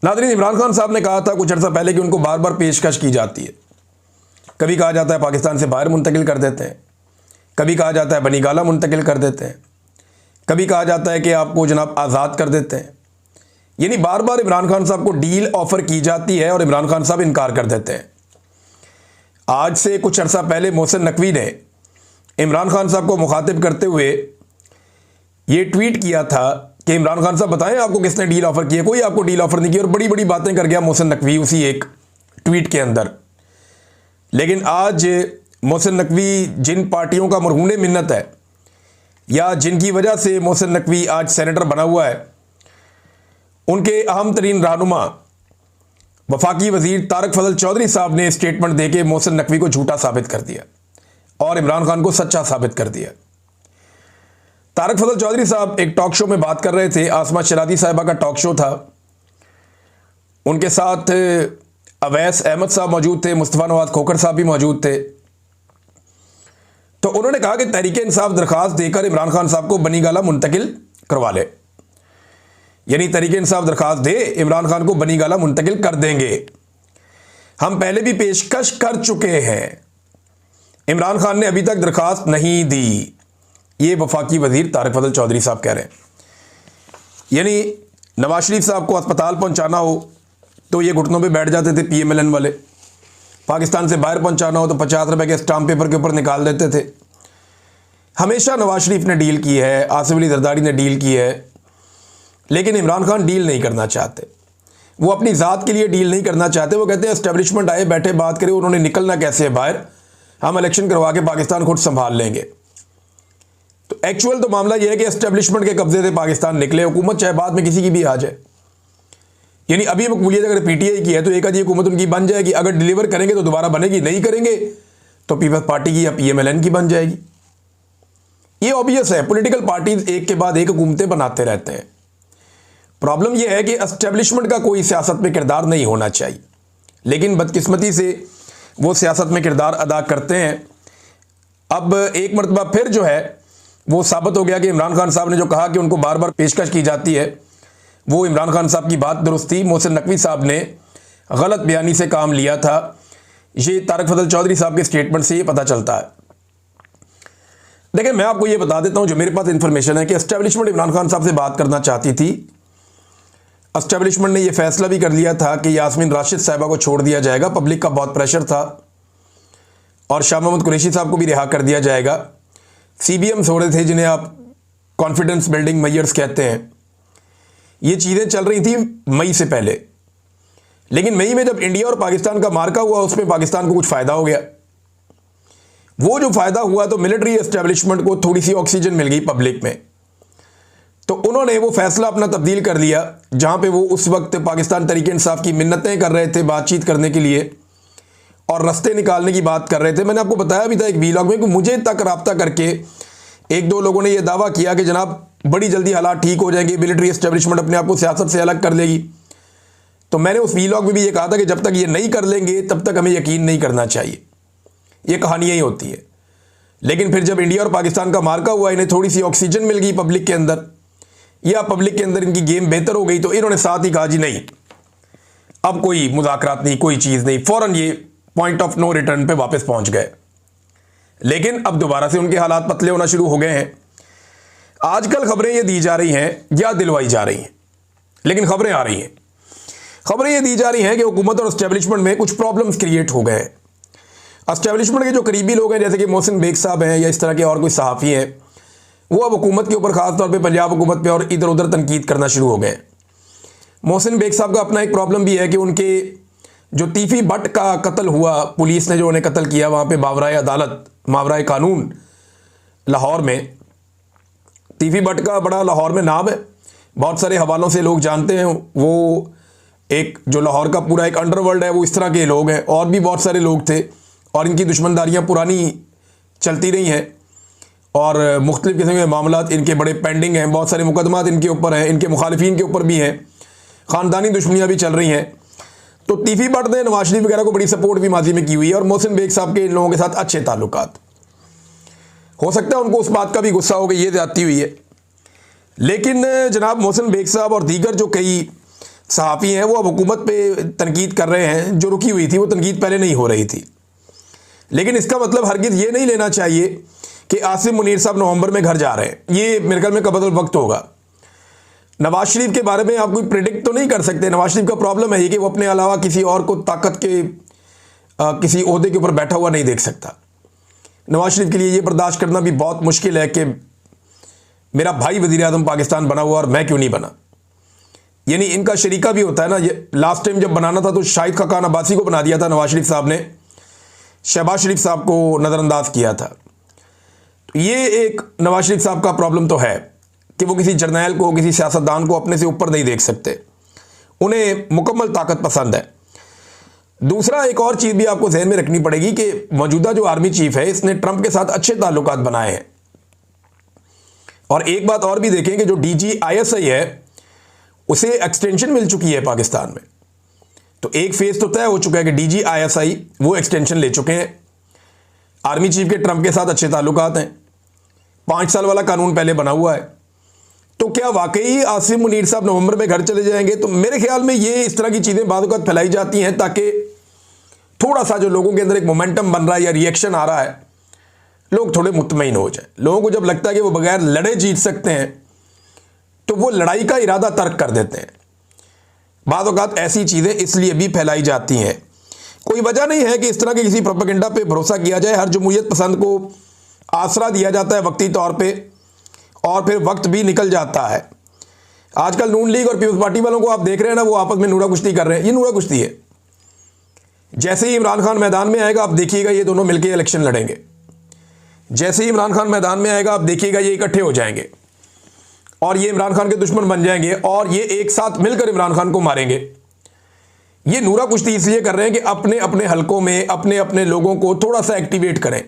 नाज़रीन, इमरान खान साहब ने कहा था कुछ अर्सा पहले कि उनको बार बार पेशकश की जाती है। कभी कहा जाता है पाकिस्तान से बाहर मुंतकिल कर देते हैं, कभी कहा जाता है बनीगाला मुंतकिल कर देते हैं, कभी कहा जाता है कि आपको जनाब आज़ाद कर देते हैं। यानी बार बार इमरान खान साहब को डील ऑफ़र की जाती है और इमरान खान साहब इनकार कर देते हैं। आज से कुछ अर्सा पहले मोहसिन नकवी ने इमरान खान साहब को मुखातिब करते हुए ये ट्वीट किया था कि इमरान खान साहब बताएं आपको किसने डील ऑफ़र की है। कोई आपको डील ऑफ़र नहीं की, और बड़ी बड़ी बातें कर गया मोहसिन नकवी उसी एक ट्वीट के अंदर। लेकिन आज मोहसिन नकवी जिन पार्टियों का मरहून मिन्नत है या जिनकी वजह से मोहसिन नकवी आज सेनेटर बना हुआ है, उनके अहम तरीन रहनुमा वफाकी वज़ीर तारक फजल चौधरी साहब ने स्टेटमेंट देके मोहसिन नकवी को झूठा साबित कर दिया और इमरान खान को सच्चा साबित कर दिया। तारक फजल चौधरी साहब एक टॉक शो में बात कर रहे थे। आसमा शरादी साहिबा का टॉक शो था, उनके साथ अवैस अहमद साहब मौजूद थे, मुस्तफ़ा नवाज खोखर साहब भी मौजूद थे। तो उन्होंने कहा कि तहरीक इंसाफ दरखास्त देकर इमरान खान साहब को बनीगाला मुंतकिल करवा ले। यानी तहरीक इंसाफ दरखास्त दे, इमरान खान को बनीगाला मुंतकिल कर देंगे। हम पहले भी पेशकश कर चुके हैं, इमरान खान ने अभी तक दरखास्त नहीं दी। ये वफाकी वजीर तारक फजल चौधरी साहब कह रहे हैं। यानी नवाज शरीफ साहब को अस्पताल पहुंचाना हो तो ये घुटनों पे बैठ जाते थे PMLN वाले, पाकिस्तान से बाहर पहुंचाना हो तो 50 रुपए के स्टाम्प पेपर के ऊपर निकाल देते थे। हमेशा नवाज शरीफ ने डील की है, आसिफ अली जरदारी ने डील की है, लेकिन इमरान खान डील नहीं करना चाहते। वो अपनी ज़ात के लिए डील नहीं करना चाहते। वो कहते हैं एस्टेब्लिशमेंट आए बैठे बात करे, उन्होंने निकलना कैसे है बाहर, हम इलेक्शन करवा के पाकिस्तान खुद संभाल लेंगे। तो एक्चुअल तो मामला यह है कि एस्टेब्लिशमेंट के कब्जे से पाकिस्तान निकले, हुकूमत चाहे बाद में किसी की भी आ जाए। यानी अभी मकबूलियत अगर PTI की है तो एक आधी हुकूमत उनकी बन जाएगी, अगर डिलीवर करेंगे तो दोबारा बनेगी, नहीं करेंगे तो पीपल्स पार्टी की या PMLN की बन जाएगी। ये ऑब्वियस है, पॉलिटिकल पार्टीज एक के बाद एक हुकूमतें बनाते रहते हैं। प्रॉब्लम यह है कि एस्टेब्लिशमेंट का कोई सियासत में किरदार नहीं होना चाहिए, लेकिन बदकिस्मती से वो सियासत में किरदार अदा करते हैं। अब एक मरतबा फिर जो है वो साबित हो गया कि इमरान खान साहब ने जो कहा कि उनको बार बार पेशकश की जाती है, वो इमरान खान साहब की बात दुरुस्त थी। मोहसिन नकवी साहब ने गलत बयानी से काम लिया था। ये तारक फजल चौधरी साहब के स्टेटमेंट से ये पता चलता है। देखिए, मैं आपको ये बता देता हूँ जो मेरे पास इंफॉर्मेशन है कि एस्टेब्लिशमेंट इमरान खान साहब से बात करना चाहती थी। एस्टेब्लिशमेंट ने यह फैसला भी कर लिया था कि यास्मीन राशिद साहिबा को छोड़ दिया जाएगा। पब्लिक का बहुत प्रेशर था और शाह महमूद कुरैशी साहब को भी रिहा कर दिया जाएगा। CBMs हो रहे थे जिन्हें आप कॉन्फिडेंस बिल्डिंग मेजर्स कहते हैं। ये चीज़ें चल रही थी मई से पहले, लेकिन मई में जब इंडिया और पाकिस्तान का मार्का हुआ उसमें पाकिस्तान को कुछ फ़ायदा हो गया। वो जो फ़ायदा हुआ तो मिलिट्री एस्टेब्लिशमेंट को थोड़ी सी ऑक्सीजन मिल गई पब्लिक में, तो उन्होंने वो फैसला अपना तब्दील कर लिया। जहाँ पे वो उस वक्त पाकिस्तान तहरीक इंसाफ की मिन्नतें कर रहे थे बातचीत करने के लिए और रास्ते निकालने की बात कर रहे थे। मैंने आपको बताया भी था एक वीलॉग में कि मुझे तक रब्ता करके एक दो लोगों ने ये दावा किया कि जनाब बड़ी जल्दी हालात ठीक हो जाएंगे, मिलिट्री एस्टेब्लिशमेंट अपने आप को सियासत से अलग कर लेगी। तो मैंने उस वीलॉग में भी ये कहा था कि जब तक ये नहीं कर लेंगे तब तक हमें यकीन नहीं करना चाहिए। ये कहानियाँ ही होती है। लेकिन फिर जब इंडिया और पाकिस्तान का मार्का हुआ, इन्हें थोड़ी सी ऑक्सीजन मिल गई पब्लिक के अंदर, या पब्लिक के अंदर इनकी गेम बेहतर हो गई, तो इन्होंने साथ ही कहा जी नहीं, अब कोई मुज़ाकरात नहीं, कोई चीज़ नहीं, फ़ौरन ये पॉइंट ऑफ नो रिटर्न पे वापस पहुंच गए। लेकिन अब दोबारा से उनके हालात पतले होना शुरू हो गए हैं। आजकल खबरें ये दी जा रही हैं या दिलवाई जा रही हैं, लेकिन खबरें आ रही हैं। खबरें ये दी जा रही हैं कि हुकूमत और एस्टेब्लिशमेंट में कुछ प्रॉब्लम्स क्रिएट हो गए हैं। एस्टेब्लिशमेंट के जो करीबी लोग हैं, जैसे कि मोहसिन बेग साहब हैं या इस तरह के और कोई सहाफ़ी हैं, वो अब हुकूमत के ऊपर ख़ास तौर पे पंजाब हुकूमत पे और इधर उधर तनकीद करना शुरू हो गए। मोहसिन बेग साहब का अपना एक प्रॉब्लम भी है कि उनके जो तीफ़ी भट्ट का कत्ल हुआ, पुलिस ने जो उन्हें कत्ल किया वहाँ पे मावराए अदालत, मावराए कानून लाहौर में, तीफ़ी भट्ट का बड़ा लाहौर में नाम है, बहुत सारे हवालों से लोग जानते हैं। वो एक जो लाहौर का पूरा एक अंडरवर्ल्ड है, वो इस तरह के लोग हैं। और भी बहुत सारे लोग थे और इनकी दुश्मनदारियाँ पुरानी चलती रही हैं और मुख्तलिफ़ किस्म के मामलात इनके बड़े पेंडिंग हैं। बहुत सारे मुकदमात इनके ऊपर हैं, इनके मुखालिफिन के ऊपर भी हैं, ख़ानदानी दुश्मनियाँ भी चल रही हैं। तो तीफ़ी भट्ट ने नवाज शरीफ वगैरह को बड़ी सपोर्ट भी माजी में की हुई है और मोहसिन बेग साहब के इन लोगों के साथ अच्छे ताल्लुकात। हो सकता है उनको उस बात का भी गुस्सा हो कि ये ज़्यादती हुई है। लेकिन जनाब मोहसिन बेग साहब और दीगर जो कई सहाफ़ी हैं वो अब हुकूमत पे तनकीद कर रहे हैं, जो रुकी हुई थी वो तनकीद पहले नहीं हो रही थी। लेकिन इसका मतलब हरगिज़ ये नहीं लेना चाहिए कि आसिम मुनीर साहब नवंबर में घर जा रहे हैं। ये मेरे ख्याल में कबल वक्त होगा। नवाज शरीफ के बारे में आप कोई प्रिडिक्ट तो नहीं कर सकते। नवाज शरीफ का प्रॉब्लम है ये कि वो अपने अलावा किसी और को ताकत के किसी ओहदे के ऊपर बैठा हुआ नहीं देख सकता। नवाज शरीफ के लिए ये बर्दाश्त करना भी बहुत मुश्किल है कि मेरा भाई वज़ीर आज़म पाकिस्तान बना हुआ और मैं क्यों नहीं बना। यानी इनका शरीका भी होता है ना। ये लास्ट टाइम जब बनाना था तो शाहिद खाकान अब्बासी को बना दिया था नवाज शरीफ साहब ने, शहबाज शरीफ साहब को नज़रअंदाज किया था। तो ये एक नवाज शरीफ साहब का प्रॉब्लम तो है कि वो किसी जर्नैल को, किसी सियासतदान को अपने से ऊपर नहीं देख सकते। उन्हें मुकम्मल ताकत पसंद है। दूसरा एक और चीज़ भी आपको ज़हन में रखनी पड़ेगी कि मौजूदा जो आर्मी चीफ है इसने ट्रंप के साथ अच्छे ताल्लुकात बनाए हैं। और एक बात और भी देखें कि जो DGISI है उसे एक्सटेंशन मिल चुकी है पाकिस्तान में। तो एक फेज तो तय हो चुका है कि DGISI वो एक्सटेंशन ले चुके हैं। आर्मी चीफ के ट्रंप के साथ अच्छे ताल्लुकात हैं। 5 साल वाला कानून पहले बना हुआ है। तो क्या वाकई आसिम मुनीर साहब नवंबर में घर चले जाएंगे? तो मेरे ख्याल में ये इस तरह की चीज़ें बाद वक़्त फैलाई जाती हैं ताकि थोड़ा सा जो लोगों के अंदर एक मोमेंटम बन रहा है या रिएक्शन आ रहा है, लोग थोड़े मुतमईन हो जाए। लोगों को जब लगता है कि वो बगैर लड़े जीत सकते हैं तो वो लड़ाई का इरादा तर्क कर देते हैं। बाद वक़्त ऐसी चीज़ें इसलिए भी फैलाई जाती हैं। कोई वजह नहीं है कि इस तरह के किसी प्रोपेगेंडा पे भरोसा किया जाए। हर जमहूरियत पसंद को आसरा दिया जाता है वक्ती तौर पे और फिर वक्त भी निकल जाता है। आजकल नून लीग और पीपल्स पार्टी वालों को आप देख रहे हैं ना, वो आपस में नूरा कुश्ती कर रहे हैं। ये नूरा कुश्ती है। जैसे ही इमरान खान मैदान में आएगा आप देखिएगा ये दोनों मिलकर इलेक्शन लड़ेंगे। जैसे ही इमरान खान मैदान में आएगा आप देखिएगा ये इकट्ठे हो जाएंगे और ये इमरान खान के दुश्मन बन जाएंगे और ये एक साथ मिलकर इमरान खान को मारेंगे। ये नूरा कुश्ती इसलिए कर रहे हैं कि अपने अपने हलकों में अपने अपने लोगों को थोड़ा सा एक्टिवेट करें,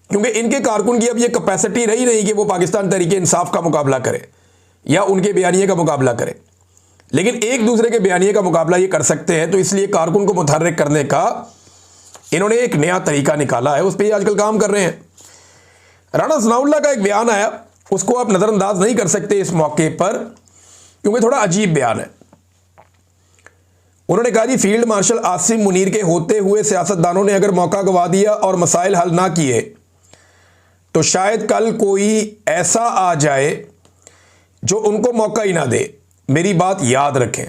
क्योंकि इनके कारकुन की अब ये कैपेसिटी रही नहीं कि वो पाकिस्तान तहरीके इंसाफ का मुकाबला करे या उनके बयानिए का मुकाबला करे। लेकिन एक दूसरे के बयानिए का मुकाबला ये कर सकते हैं। तो इसलिए कारकुन को मुतहर्रिक करने का इन्होंने एक नया तरीका निकाला है, उस पर ही आजकल काम कर रहे हैं। राणा सनाउल्लाह का एक बयान आया, उसको आप नज़रअंदाज नहीं कर सकते इस मौके पर, क्योंकि थोड़ा अजीब बयान है। उन्होंने कहा जी फील्ड मार्शल आसिम मुनीर के होते हुए सियासतदानों ने अगर मौका गंवा दिया और मसाइल हल ना किए तो शायद कल कोई ऐसा आ जाए जो उनको मौका ही ना दे। मेरी बात याद रखें।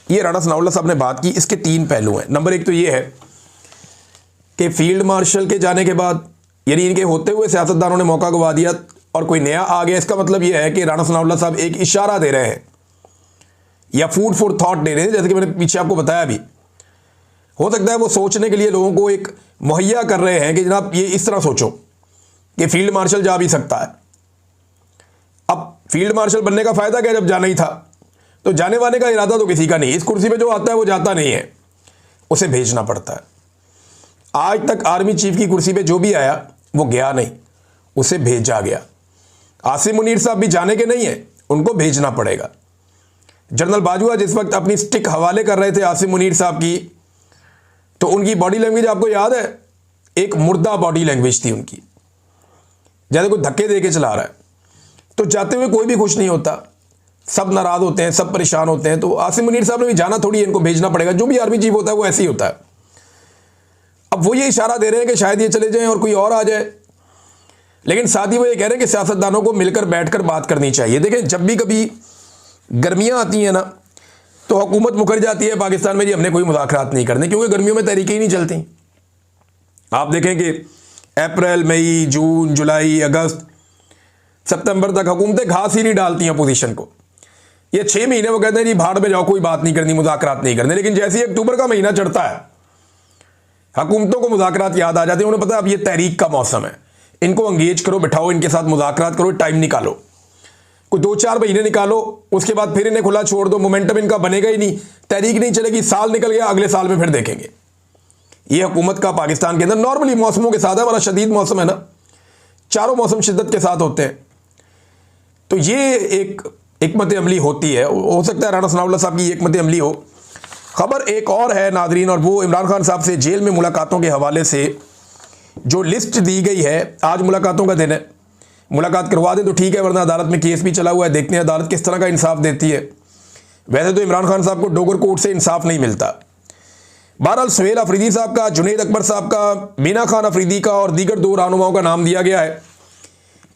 ये राणा सनाउल्लाह साहब ने बात की। इसके 3 पहलू हैं। नंबर 1 तो ये है कि फील्ड मार्शल के जाने के बाद यानी इनके होते हुए सियासतदानों ने मौका गंवा दिया और कोई नया आ गया। इसका मतलब यह है कि राणा सनाउल्लाह साहब एक इशारा दे रहे हैं या फूड फॉर थॉट दे रहे हैं। जैसे कि मैंने पीछे आपको बताया भी, हो सकता है वो सोचने के लिए लोगों को एक मुहैया कर रहे हैं कि जनाब ये इस तरह सोचो कि फील्ड मार्शल जा भी सकता है। अब फील्ड मार्शल बनने का फ़ायदा क्या जब जाना ही था? तो जाने वाने का इरादा तो किसी का नहीं। इस कुर्सी पे जो आता है वो जाता नहीं है, उसे भेजना पड़ता है। आज तक आर्मी चीफ की कुर्सी पे जो भी आया वो गया नहीं, उसे भेजा गया। आसिम मुनीर साहब भी जाने के नहीं है, उनको भेजना पड़ेगा। जनरल बाजवा जिस वक्त अपनी स्टिक हवाले कर रहे थे आसिम मुनीर साहब की, तो उनकी बॉडी लैंग्वेज आपको याद है? एक मुर्दा बॉडी लैंग्वेज थी उनकी, जैसे कोई धक्के दे के चला रहा है। तो जाते हुए कोई भी खुश नहीं होता, सब नाराज होते हैं, सब परेशान होते हैं। तो आसिम मुनीर साहब ने भी जाना थोड़ी, इनको भेजना पड़ेगा। जो भी आर्मी चीफ होता है वो ऐसे ही होता है। अब वो ये इशारा दे रहे हैं कि शायद ये चले जाएं और कोई और आ जाए, लेकिन साथ ही वो ये कह रहे हैं कि सियासतदानों को मिलकर बैठकर बात करनी चाहिए। देखें, जब भी कभी गर्मियां आती हैं ना तो हुकूमत मुकर जाती है पाकिस्तान में जी हमने कोई मुज़ाकरात नहीं करने, क्योंकि गर्मियों में तहरीकें ही नहीं चलती। आप देखें कि अप्रैल, मई, जून, जुलाई, अगस्त, सितंबर तक हुकूमतें घास ही नहीं डालती हैं पोजीशन को। ये 6 महीने वो कहते हैं जी भाड़ में जाओ, कोई बात नहीं करनी, मुज़ाकरात नहीं करने। लेकिन जैसे ही अक्टूबर का महीना चढ़ता है हुकूमतों को मुज़ाकरात याद आ जाते हैं। उन्हें पता है अब ये तहरीक का मौसम है, इनको एंगेज करो, बिठाओ, इनके साथ मुज़ाकरात करो, टाइम निकालो, कोई 2-4 महीने निकालो, उसके बाद फिर इन्हें खुला छोड़ दो। मोमेंटम इनका बनेगा ही नहीं, तहरीक नहीं चलेगी। साल निकल गया, अगले साल में फिर देखेंगे। ये हुकूमत का पाकिस्तान के अंदर नॉर्मली मौसमों के साथ है। हमारा शदीद मौसम है ना, चारों मौसम शिद्दत के साथ होते हैं। तो ये एक हिकमत अमली होती है। हो सकता है राणा सनाउल्लाह साहब की हिकमत अमली हो। खबर एक और है नादरीन, और वो इमरान खान साहब से जेल में मुलाकातों के हवाले से जो लिस्ट दी गई है। आज मुलाकातों का दिन है, मुलाकात करवा दें तो ठीक है, वरना अदालत में केस भी चला हुआ है। देखते हैं अदालत किस तरह का इंसाफ देती है। वैसे तो इमरान खान साहब को डोगर कोर्ट से इंसाफ नहीं मिलता। बहरहाल सुहेल अफरीदी साहब का, जुनैद अकबर साहब का, मीना खान अफरीदी का और दीगर 2 रहनुमाओं का नाम दिया गया है।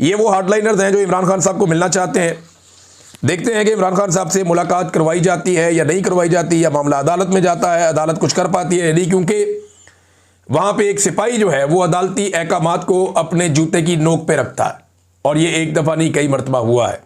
ये वो हार्डलाइनर्स हैं जो इमरान खान साहब को मिलना चाहते हैं। देखते हैं कि इमरान खान साहब से मुलाकात करवाई जाती है या नहीं करवाई जाती, या मामला अदालत में जाता है, अदालत कुछ कर पाती है नहीं, क्योंकि वहाँ पे एक सिपाही जो है वो अदालती अहकामात को अपने जूते की नोक पे रखता है, और ये एक दफ़ा नहीं कई मरतबा हुआ है।